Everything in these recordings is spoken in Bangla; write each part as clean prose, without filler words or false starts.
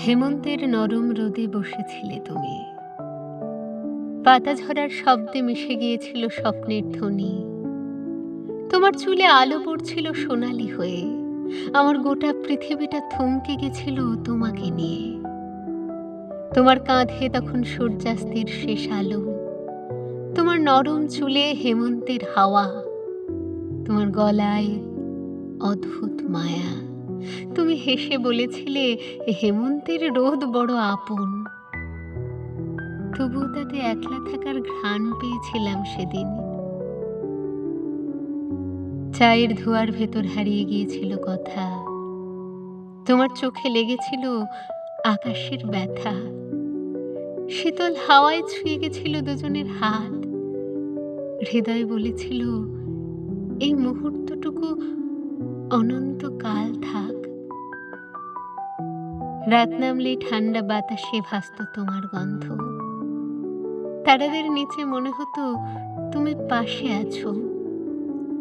হেমন্তের নরম রোদে বসেছিলে তুমি, পাতা ঝরার শব্দে মিশে গিয়েছিল স্বপ্নের ধ্বনি। তোমার চুলে আলো পড়ছিল সোনালি হয়ে, আমার গোটা পৃথিবীটা থমকে গেছিল তোমাকে নিয়ে। তোমার কাঁধে তখন সূর্যাস্তের শেষ আলো, তোমার নরম চুলে হেমন্তের হাওয়া, তোমার গলায় অদ্ভুত মায়া। তুমি হেসে বলেছিলে হেমন্তের রোদ বড় আপন। তবুও তাতে একলা থাকার ঘ্রাণ পেয়েছিলাম সেদিন। চায়ের ধোঁয়ার ভেতর হারিয়ে গিয়েছিল কথা, তোমার চোখে লেগেছিল আকাশের ব্যথা। শীতল হাওয়ায় ছুঁয়ে গেছিল দুজনের হাত, হৃদয় বলেছিল এই মুহূর্তটুকু অনন্তকাল থাক। রাত নামলেই ঠান্ডা বাতাসে ভাসত তোমার গন্ধ, তারাদের নিচে মনে হতো তুমি পাশে আছো।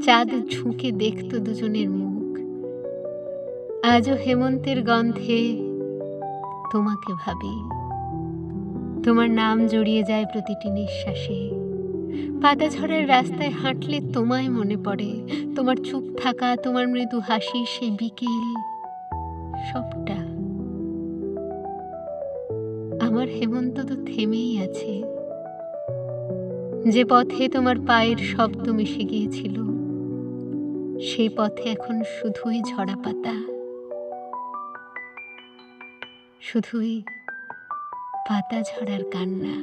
চাঁদ ঝুঁকে দেখত দুজনের মুখ। আজও হেমন্তের গন্ধে তোমাকে ভাবি, তোমার নাম জড়িয়ে যায় প্রতিটি নিঃশ্বাসে। পাতা ঝরার রাস্তায় হাঁটলে তোমায় মনে পড়ে, তোমার চুপ থাকা, তোমার মৃদু হাসি, সেই বিকেল, সবটা। আমার হেমন্ত তো থেমেই আছে, যে পথে তোমার পায়ের শব্দ মিশে গিয়েছিল সেই পথে এখন শুধুই ঝরা পাতা, শুধুই পাতা ঝরার কান্না।